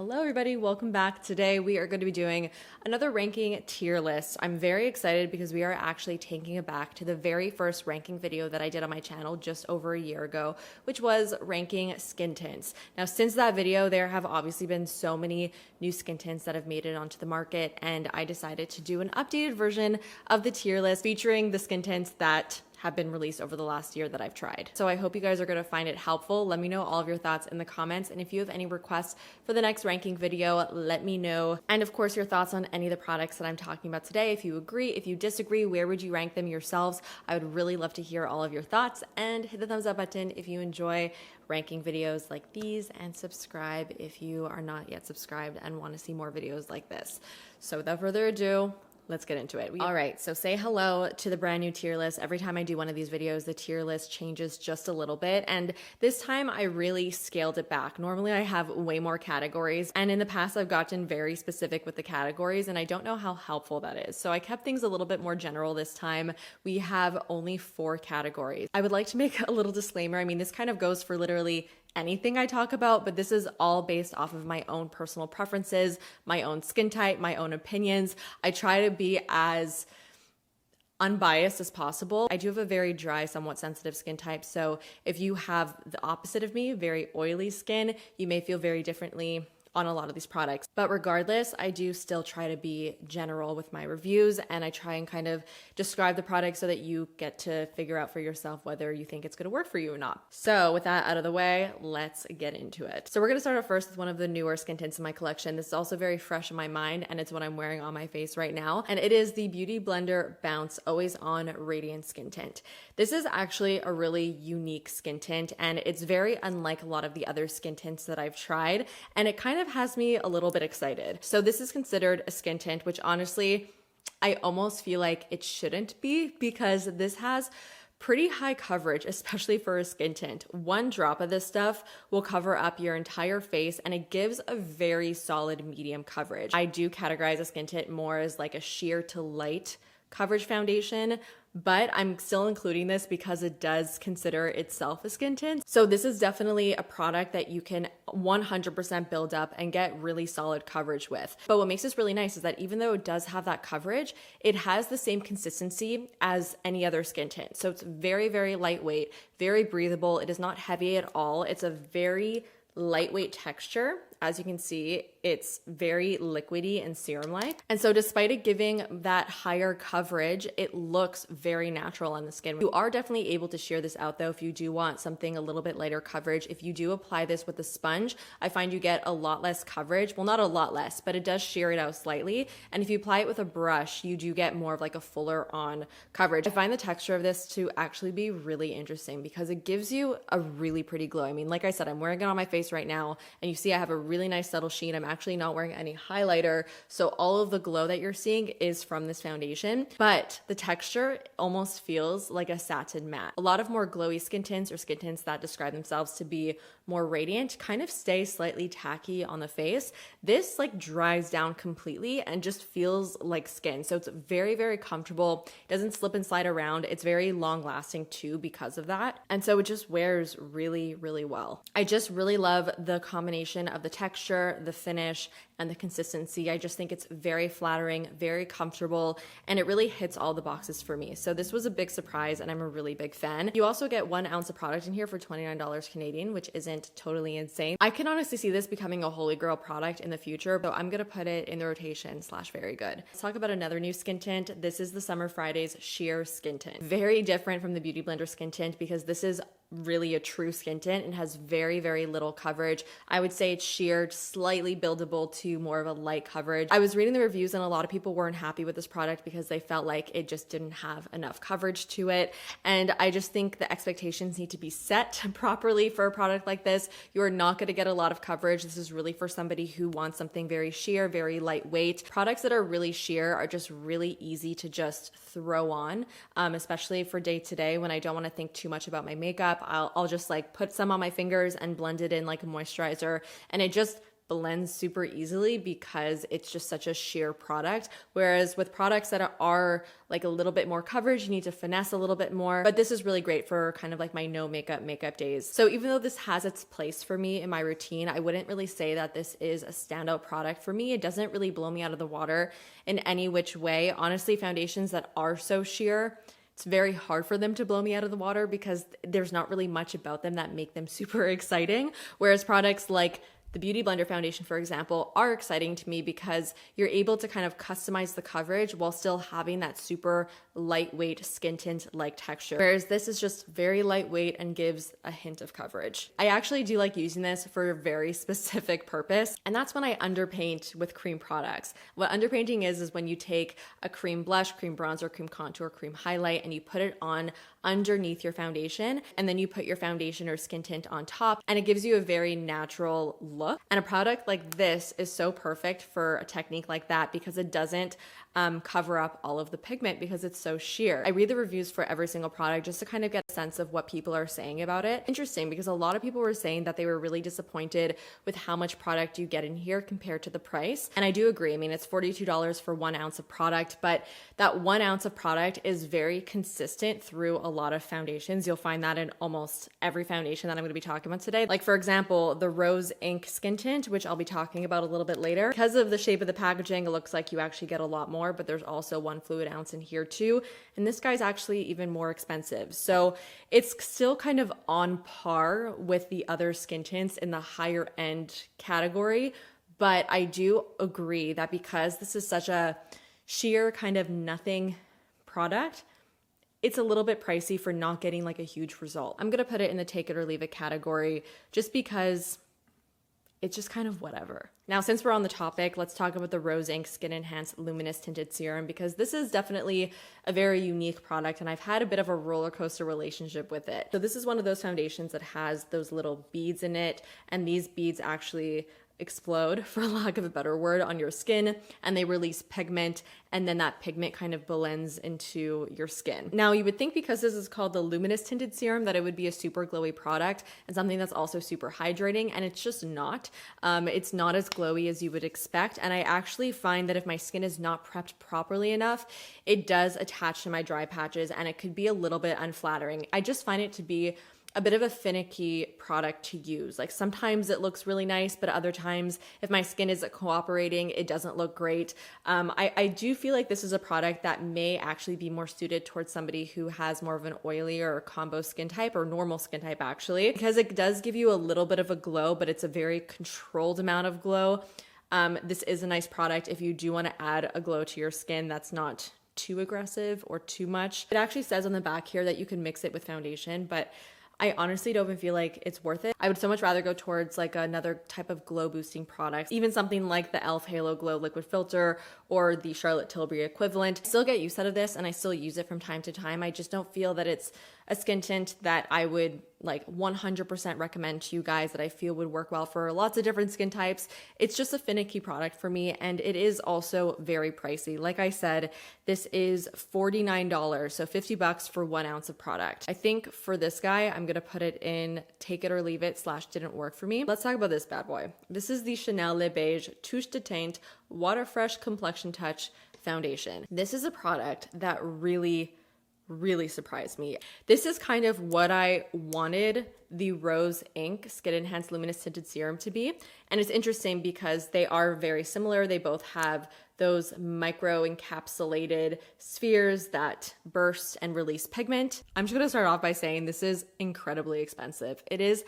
Hello everybody, welcome back. Today we are going to be doing another ranking tier list. I'm very excited because we are actually taking it back to the very first ranking video that I did on my channel just over a year ago, which was ranking skin tints. Now since that video, there have obviously been so many new skin tints that have made it onto the market, and I decided to do an updated version of the tier list featuring the skin tints that have been released over the last year that I've tried. So I hope you guys are gonna find it helpful. Let me know all of your thoughts in the comments. And if you have any requests for the next ranking video, let me know. And of course, your thoughts on any of the products that I'm talking about today. If you agree, if you disagree, where would you rank them yourselves? I would really love to hear all of your thoughts, and hit the thumbs up button if you enjoy ranking videos like these, and subscribe if you are not yet subscribed and wanna see more videos like this. So without further ado, let's get into it. All right, so say hello to the brand new tier list. Every time I do one of these videos, the tier list changes just a little bit. And this time I really scaled it back. Normally I have way more categories. And in the past I've gotten very specific with the categories, and I don't know how helpful that is. So I kept things a little bit more general this time. We have only 4 categories. I would like to make a little disclaimer. I mean, this kind of goes for literally anything I talk about, but this is all based off of my own personal preferences, my own skin type, my own opinions. I try to be as unbiased as possible. I do have a very dry, somewhat sensitive skin type. So if you have the opposite of me, very oily skin, you may feel very differently on a lot of these products. But regardless, I do still try to be general with my reviews, and I try and kind of describe the product so that you get to figure out for yourself whether you think it's going to work for you or not. So with that out of the way, let's get into it. So we're going to start off first with one of the newer skin tints in my collection. This is also very fresh in my mind, and it's what I'm wearing on my face right now. And it is the Beautyblender Bounce Always On Radiant Skin Tint. This is actually a really unique skin tint, and it's very unlike a lot of the other skin tints that I've tried, and it kind of has me a little bit excited. So this is considered a skin tint, which honestly, I almost feel like it shouldn't be, because this has pretty high coverage, especially for a skin tint. One drop of this stuff will cover up your entire face, and it gives a very solid medium coverage. I do categorize a skin tint more as like a sheer to light coverage foundation, but I'm still including this because it does consider itself a skin tint. So this is definitely a product that you can 100% build up and get really solid coverage with. But what makes this really nice is that even though it does have that coverage, it has the same consistency as any other skin tint. So it's very, very lightweight, very breathable. It is not heavy at all. It's a very lightweight texture. As you can see, it's very liquidy and serum-like. And so despite it giving that higher coverage, it looks very natural on the skin. You are definitely able to sheer this out though if you do want something a little bit lighter coverage. If you do apply this with a sponge, I find you get a lot less coverage. Well, not a lot less, but it does sheer it out slightly. And if you apply it with a brush, you do get more of like a fuller on coverage. I find the texture of this to actually be really interesting because it gives you a really pretty glow. I mean, like I said, I'm wearing it on my face right now, and you see I have a really nice subtle sheen. I'm actually not wearing any highlighter, so all of the glow that you're seeing is from this foundation, but the texture almost feels like a satin matte. A lot of more glowy skin tints, or skin tints that describe themselves to be more radiant, kind of stay slightly tacky on the face. This like dries down completely and just feels like skin. So it's very, very comfortable. It doesn't slip and slide around. It's very long lasting too because of that. And so it just wears really, really well. I just really love the combination of the texture, the finish, and the consistency. I just think it's very flattering, very comfortable, and it really hits all the boxes for me. So this was a big surprise, and I'm a really big fan. You also get 1 ounce of product in here for $29 Canadian, which isn't totally insane. I can honestly see this becoming a holy grail product in the future, but I'm gonna put it in the rotation / very good. Let's talk about another new skin tint. This is the Summer Fridays Sheer Skin Tint. Very different from the Beautyblender skin tint because this is really a true skin tint and has very, very little coverage. I would say it's sheared, slightly buildable to more of a light coverage. I was reading the reviews, and a lot of people weren't happy with this product because they felt like it just didn't have enough coverage to it. And I just think the expectations need to be set properly for a product like this. You are not going to get a lot of coverage. This is really for somebody who wants something very sheer, very lightweight. Products that are really sheer are just really easy to just throw on, especially for day to day when I don't want to think too much about my makeup. I'll just like put some on my fingers and blend it in like a moisturizer, and it just blends super easily because it's just such a sheer product. Whereas with products that are like a little bit more coverage, you need to finesse a little bit more. But this is really great for kind of like my no makeup days. So even though this has its place for me in my routine, I wouldn't really say that this is a standout product for me. It doesn't really blow me out of the water in any which way. Honestly, foundations that are so sheer, it's very hard for them to blow me out of the water because there's not really much about them that make them super exciting. Whereas products like the Beautyblender foundation, for example, are exciting to me because you're able to kind of customize the coverage while still having that super lightweight skin tint-like texture. Whereas this is just very lightweight and gives a hint of coverage. I actually do like using this for a very specific purpose, and that's when I underpaint with cream products. What underpainting is when you take a cream blush, cream bronzer, cream contour, cream highlight, and you put it on underneath your foundation, and then you put your foundation or skin tint on top, and it gives you a very natural look. And a product like this is so perfect for a technique like that because it doesn't cover up all of the pigment because it's so sheer. I read the reviews for every single product just to kind of get a sense of what people are saying about it. Interesting, because a lot of people were saying that they were really disappointed with how much product you get in here compared to the price. And I do agree. I mean, it's $42 for 1 ounce of product, but that 1 ounce of product is very consistent through a lot of foundations. You'll find that in almost every foundation that I'm going to be talking about today. Like for example, the Rose Ink Skin Tint, which I'll be talking about a little bit later. Because of the shape of the packaging, it looks like you actually get a lot more, but there's also 1 fluid ounce in here too. And this guy's actually even more expensive. So it's still kind of on par with the other skin tints in the higher end category. But I do agree that because this is such a sheer kind of nothing product, it's a little bit pricey for not getting like a huge result. I'm going to put it in the take it or leave it category just because it's just kind of whatever. Now, since we're on the topic, let's talk about the Rose Ink Skin Enhanced Luminous Tinted Serum because this is definitely a very unique product and I've had a bit of a roller coaster relationship with it. So this is one of those foundations that has those little beads in it, and these beads actually explode, for lack of a better word, on your skin, and they release pigment, and then that pigment kind of blends into your skin. Now, you would think because this is called the Luminous Tinted Serum that it would be a super glowy product and something that's also super hydrating, and it's just not. It's not as glowy as you would expect, and I actually find that if my skin is not prepped properly enough, it does attach to my dry patches, and it could be a little bit unflattering. I just find it to be a bit of a finicky product to use. Like sometimes it looks really nice, but other times if my skin isn't cooperating, it doesn't look great. I do feel like this is a product that may actually be more suited towards somebody who has more of an oily or combo skin type or normal skin type actually, because it does give you a little bit of a glow, but it's a very controlled amount of glow. This is a nice product if you do want to add a glow to your skin that's not too aggressive or too much. It actually says on the back here that you can mix it with foundation, but I honestly don't even feel like it's worth it. I would so much rather go towards like another type of glow boosting product, even something like the e.l.f. Halo Glow Liquid Filter or the Charlotte Tilbury equivalent. I still get use out of this and I still use it from time to time. I just don't feel that it's a skin tint that I would like 100% recommend to you guys, that I feel would work well for lots of different skin types. It's just a finicky product for me, and it is also very pricey. Like I said, this is $49, so $50 for 1 ounce of product. I think for this guy, I'm gonna put it in take it or leave it / didn't work for me. Let's talk about this bad boy. This is the Chanel Le Beige Touche de Teint Water Fresh Complexion Touch Foundation. This is a product that really surprised me. This is kind of what I wanted the Rose Ink Skin Enhanced Luminous Tinted Serum to be. And it's interesting because they are very similar. They both have those micro encapsulated spheres that burst and release pigment. I'm just gonna start off by saying this is incredibly expensive. It is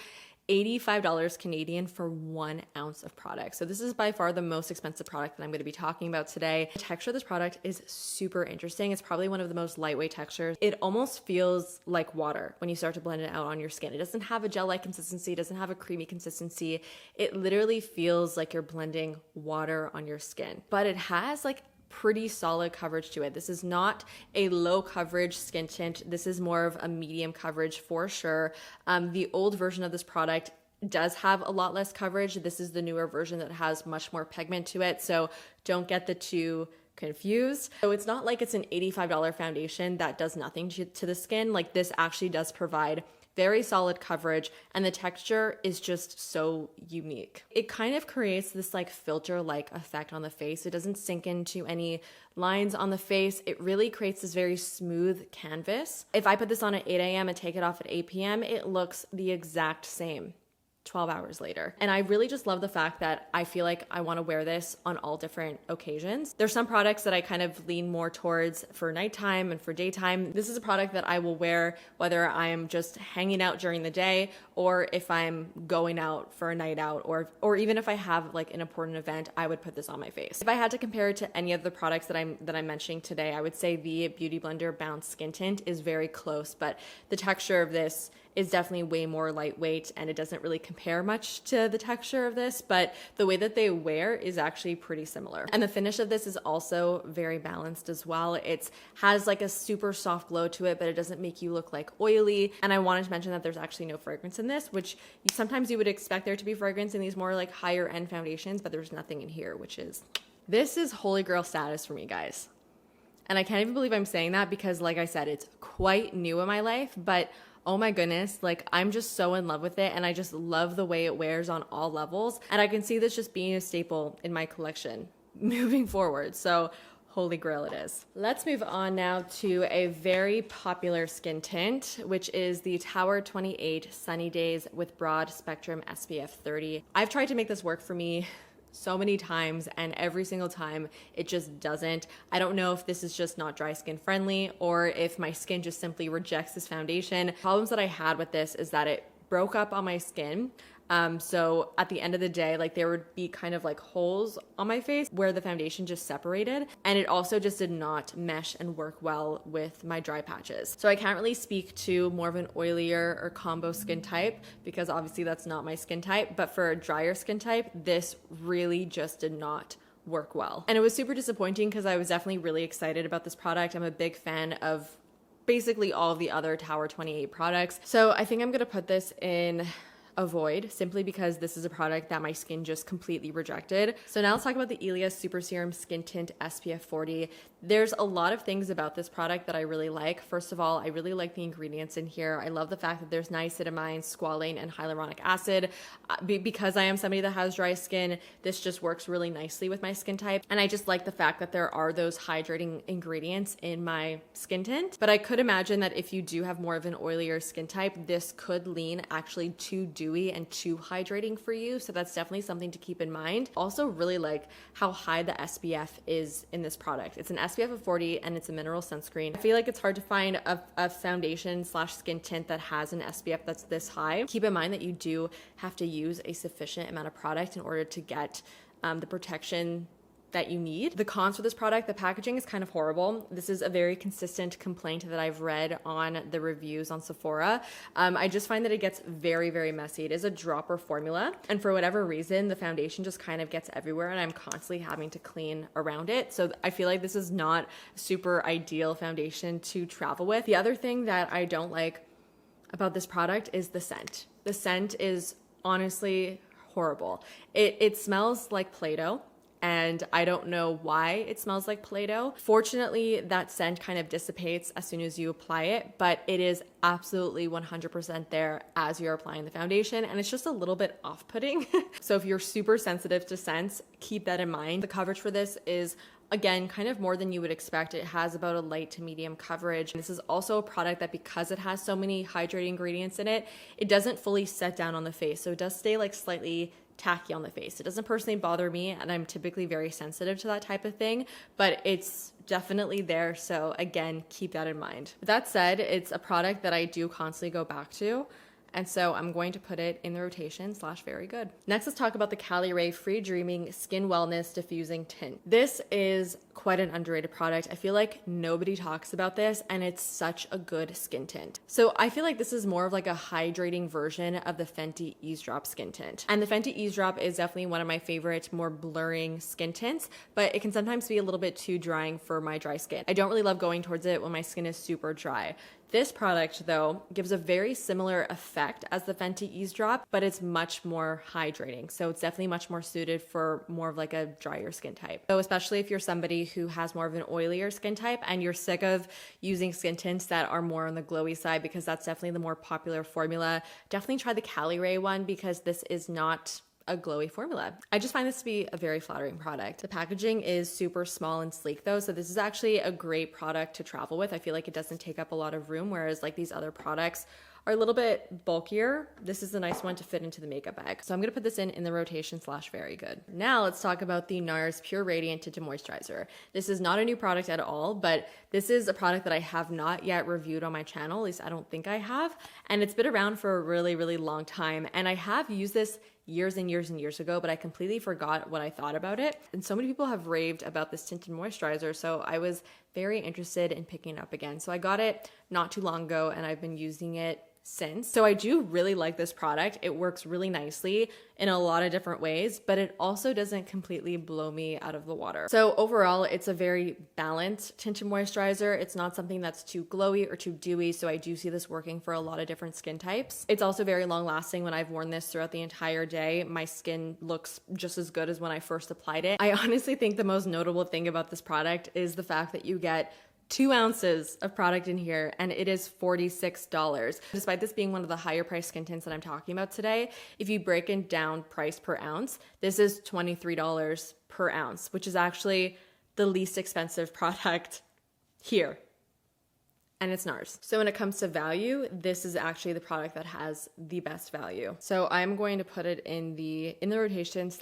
$85 Canadian for 1 ounce of product. So this is by far the most expensive product that I'm going to be talking about today. The texture of this product is super interesting. It's probably one of the most lightweight textures. It almost feels like water when you start to blend it out on your skin. It doesn't have a gel-like consistency. It doesn't have a creamy consistency. It literally feels like you're blending water on your skin, but it has like pretty solid coverage to it. This is not a low coverage skin tint. This is more of a medium coverage for sure. The old version of this product does have a lot less coverage. This is the newer version that has much more pigment to it. So don't get the two confused. So it's not like it's an $85 foundation that does nothing to the skin. Like this actually does provide very solid coverage, and the texture is just so unique. It kind of creates this like filter-like effect on the face. It doesn't sink into any lines on the face. It really creates this very smooth canvas. If I put this on at 8 a.m. and take it off at 8 p.m., it looks the exact same 12 hours later. And I really just love the fact that I feel like I want to wear this on all different occasions. There's some products that I kind of lean more towards for nighttime and for daytime. This is a product that I will wear whether I'm just hanging out during the day or if I'm going out for a night out, or even if I have like an important event, I would put this on my face. If I had to compare it to any of the products that I'm mentioning today, I would say the Beautyblender Bounce Skin Tint is very close, but the texture of this is definitely way more lightweight, and it doesn't really compare much to the texture of this, but the way that they wear is actually pretty similar. And the finish of this is also very balanced as well. It has like a super soft glow to it, but it doesn't make you look like oily. And I wanted to mention that there's actually no fragrance in this, which sometimes you would expect there to be fragrance in these more like higher end foundations, but there's nothing in here, this is holy grail status for me, guys. And I can't even believe I'm saying that because, like I said, it's quite new in my life, but oh my goodness, like I'm just so in love with it, and I just love the way it wears on all levels. And I can see this just being a staple in my collection moving forward. So holy grail it is. Let's move on now to a very popular skin tint, which is the Tower 28 Sunny Days with Broad Spectrum SPF 30. I've tried to make this work for me so many times, and every single time it just doesn't. I don't know if this is just not dry skin friendly or if my skin just simply rejects this foundation. Problems that I had with this is that it broke up on my skin. So at the end of the day, like there would be kind of like holes on my face where the foundation just separated, and it also just did not mesh and work well with my dry patches. So I can't really speak to more of an oilier or combo skin type because obviously that's not my skin type, but for a drier skin type, this really just did not work well. And it was super disappointing because I was definitely really excited about this product. I'm a big fan of basically all of the other Tower 28 products. So I think I'm gonna put this in avoid simply because this is a product that my skin just completely rejected. So now let's talk about the Ilia Super Serum Skin Tint SPF 40. There's a lot of things about this product that I really like. First of all, I really like the ingredients in here. I love the fact that there's niacinamide, squalane, and hyaluronic acid. Because I am somebody that has dry skin, this just works really nicely with my skin type. And I just like the fact that there are those hydrating ingredients in my skin tint. But I could imagine that if you do have more of an oilier skin type, this could lean actually too dewy and too hydrating for you. So that's definitely something to keep in mind. Also really like how high the SPF is in this product. It's an SPF of 40 and it's a mineral sunscreen. I feel like it's hard to find a foundation slash skin tint that has an SPF that's this high. Keep in mind that you do have to use a sufficient amount of product in order to get the protection that you need. The cons for this product, the packaging is kind of horrible. This is a very consistent complaint that I've read on the reviews on Sephora. I just find that it gets very, very messy. It is a dropper formula, and for whatever reason, the foundation just kind of gets everywhere, and I'm constantly having to clean around it. So I feel like this is not a super ideal foundation to travel with. The other thing that I don't like about this product is the scent. The scent is honestly horrible. It smells like Play-Doh. And I don't know why it smells like Play-Doh. Fortunately, that scent kind of dissipates as soon as you apply it, but it is absolutely 100% there as you're applying the foundation, and it's just a little bit off-putting. So if you're super sensitive to scents, keep that in mind. The coverage for this is, again, kind of more than you would expect. It has about a light to medium coverage. This is also a product that, because it has so many hydrating ingredients in it, it doesn't fully set down on the face. So it does stay like slightly tacky on the face. It doesn't personally bother me, and I'm typically very sensitive to that type of thing, but it's definitely there. So again, keep that in mind. With that said, it's a product that I do constantly go back to, and so I'm going to put it in the rotation / very good. Next, let's talk about the Caliray Free Dreaming Skin Wellness Diffusing Tint. This is quite an underrated product. I feel like nobody talks about this, and it's such a good skin tint. So I feel like this is more of like a hydrating version of the Fenty Eavesdrop skin tint. And the Fenty Eavesdrop is definitely one of my favorite, more blurring skin tints, but it can sometimes be a little bit too drying for my dry skin. I don't really love going towards it when my skin is super dry. This product though gives a very similar effect as the Fenty Ease Drop, but it's much more hydrating. So it's definitely much more suited for more of like a drier skin type. So especially if you're somebody who has more of an oilier skin type and you're sick of using skin tints that are more on the glowy side, because that's definitely the more popular formula, definitely try the Caliray one, because this is not a glowy formula. I just find this to be a very flattering product. The packaging is super small and sleek though, so this is actually a great product to travel with. I feel like it doesn't take up a lot of room, whereas like these other products are a little bit bulkier. This is a nice one to fit into the makeup bag. So I'm gonna put this in the rotation / very good. Now let's talk about the Nars Pure Radiant Tinted Moisturizer. This is not a new product at all, but this is a product that I have not yet reviewed on my channel. At least I don't think I have. And it's been around for a really, really long time. And I have used this years and years and years ago, but I completely forgot what I thought about it. And so many people have raved about this tinted moisturizer, so I was very interested in picking it up again. So I got it not too long ago and I've been using it since. So I do really like this product. It works really nicely in a lot of different ways, but it also doesn't completely blow me out of the water. So overall, it's a very balanced tinted moisturizer. It's not something that's too glowy or too dewy, so I do see this working for a lot of different skin types. It's also very long lasting. When I've worn this throughout the entire day, my skin looks just as good as when I first applied it. I honestly think the most notable thing about this product is the fact that you get 2 ounces of product in here and it is $46. Despite this being one of the higher price skin tints that I'm talking about today, if you break it down price per ounce, this is $23 per ounce, which is actually the least expensive product here. And it's Nars. So when it comes to value, this is actually the product that has the best value. So I'm going to put it in the rotation /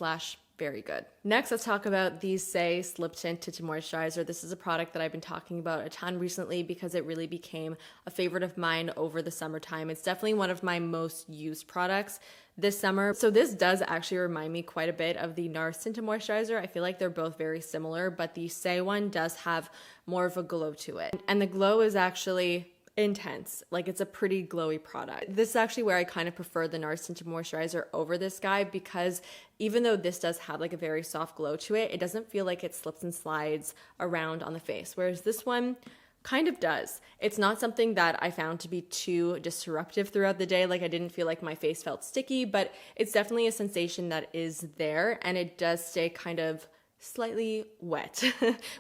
very good. Next, let's talk about the Saie Slip Tint Tinted Moisturizer. This is a product that I've been talking about a ton recently because it really became a favorite of mine over the summertime. It's definitely one of my most used products this summer. So this does actually remind me quite a bit of the Nars Tinted Moisturizer. I feel like they're both very similar, but the Saie one does have more of a glow to it. And the glow is actually intense. Like, it's a pretty glowy product. This is actually where I kind of prefer the Nars Tinted Moisturizer over this guy, because even though this does have like a very soft glow to it, it doesn't feel like it slips and slides around on the face, whereas this one kind of does. It's not something that I found to be too disruptive throughout the day. Like, I didn't feel like my face felt sticky, but it's definitely a sensation that is there, and it does stay kind of slightly wet,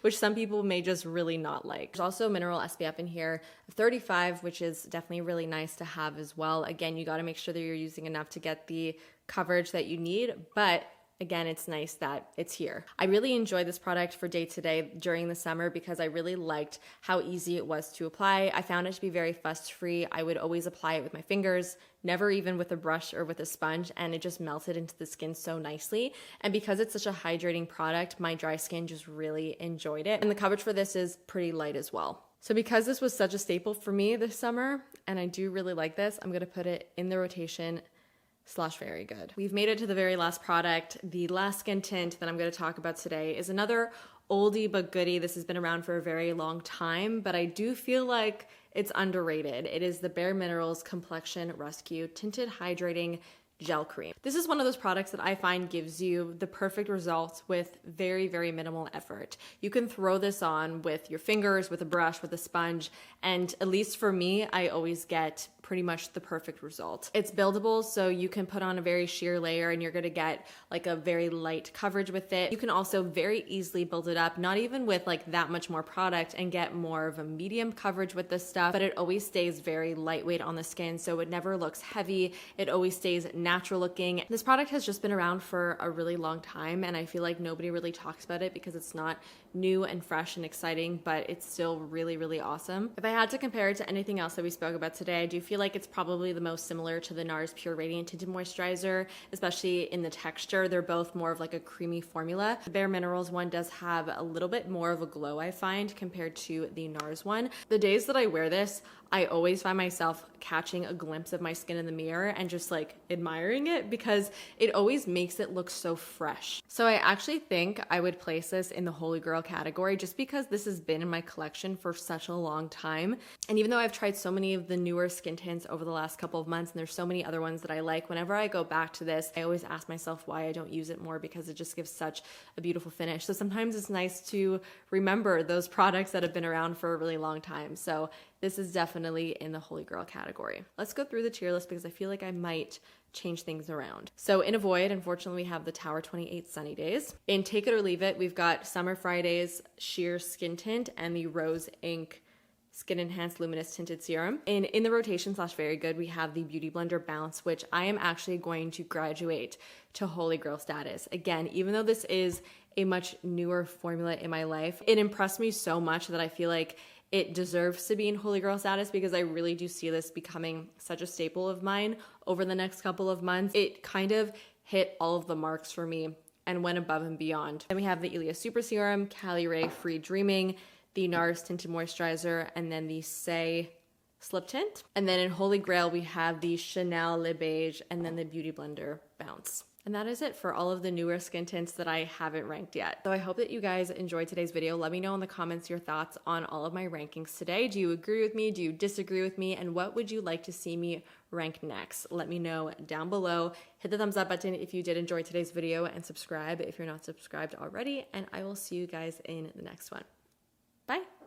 which some people may just really not like. There's also mineral SPF in here of 35, which is definitely really nice to have as well. Again, you got to make sure that you're using enough to get the coverage that you need, but again, it's nice that it's here. I really enjoyed this product for day to day during the summer because I really liked how easy it was to apply. I found it to be very fuss-free. I would always apply it with my fingers, never even with a brush or with a sponge, and it just melted into the skin so nicely. And because it's such a hydrating product, my dry skin just really enjoyed it. And the coverage for this is pretty light as well. So because this was such a staple for me this summer, and I do really like this, I'm gonna put it in the rotation / very good. We've made it to the very last product. The last skin tint that I'm going to talk about today is another oldie but goodie. This has been around for a very long time, but I do feel like it's underrated. It is the Bare Minerals Complexion Rescue Tinted Hydrating Gel Cream. This is one of those products that I find gives you the perfect results with very, very minimal effort. You can throw this on with your fingers, with a brush, with a sponge, and at least for me, I always get pretty much the perfect result. It's buildable, so you can put on a very sheer layer and you're gonna get like a very light coverage with it. You can also very easily build it up, not even with like that much more product, and get more of a medium coverage with this stuff, but it always stays very lightweight on the skin, so it never looks heavy. It always stays natural looking. This product has just been around for a really long time, and I feel like nobody really talks about it because it's not new and fresh and exciting, but it's still really, really awesome. If I had to compare it to anything else that we spoke about today, I do feel like it's probably the most similar to the Nars Pure Radiant Tinted Moisturizer, especially in the texture. They're both more of like a creamy formula. The Bare Minerals one does have a little bit more of a glow, I find, compared to the Nars one. The days that I wear this, I always find myself catching a glimpse of my skin in the mirror and just like admiring it because it always makes it look so fresh. So I actually think I would place this in the Holy Grail category just because this has been in my collection for such a long time. And even though I've tried so many of the newer skin tints over the last couple of months, and there's so many other ones that I like, whenever I go back to this, I always ask myself why I don't use it more because it just gives such a beautiful finish. So sometimes it's nice to remember those products that have been around for a really long time. So this is definitely in the Holy Grail category. Let's go through the tier list because I feel like I might change things around. So in Avoid, unfortunately, we have the Tower 28 Sunny Days. In Take It or Leave It, we've got Summer Fridays Sheer Skin Tint and the Rose Ink Skin Enhanced Luminous Tinted Serum. In the rotation / very good, we have the Beautyblender Bounce, which I am actually going to graduate to Holy Grail status. Again, even though this is a much newer formula in my life, it impressed me so much that I feel like it deserves to be in Holy Grail status because I really do see this becoming such a staple of mine over the next couple of months. It kind of hit all of the marks for me and went above and beyond. Then we have the Ilia Super Serum, Caliray Free Dreaming, the Nars Tinted Moisturizer, and then the Saie Slip Tint. And then in Holy Grail, we have the Chanel Le Beige and then the Beautyblender Bounce. And that is it for all of the newer skin tints that I haven't ranked yet. So I hope that you guys enjoyed today's video. Let me know in the comments your thoughts on all of my rankings today. Do you agree with me? Do you disagree with me? And what would you like to see me rank next? Let me know down below. Hit the thumbs up button if you did enjoy today's video and subscribe if you're not subscribed already. And I will see you guys in the next one. Bye.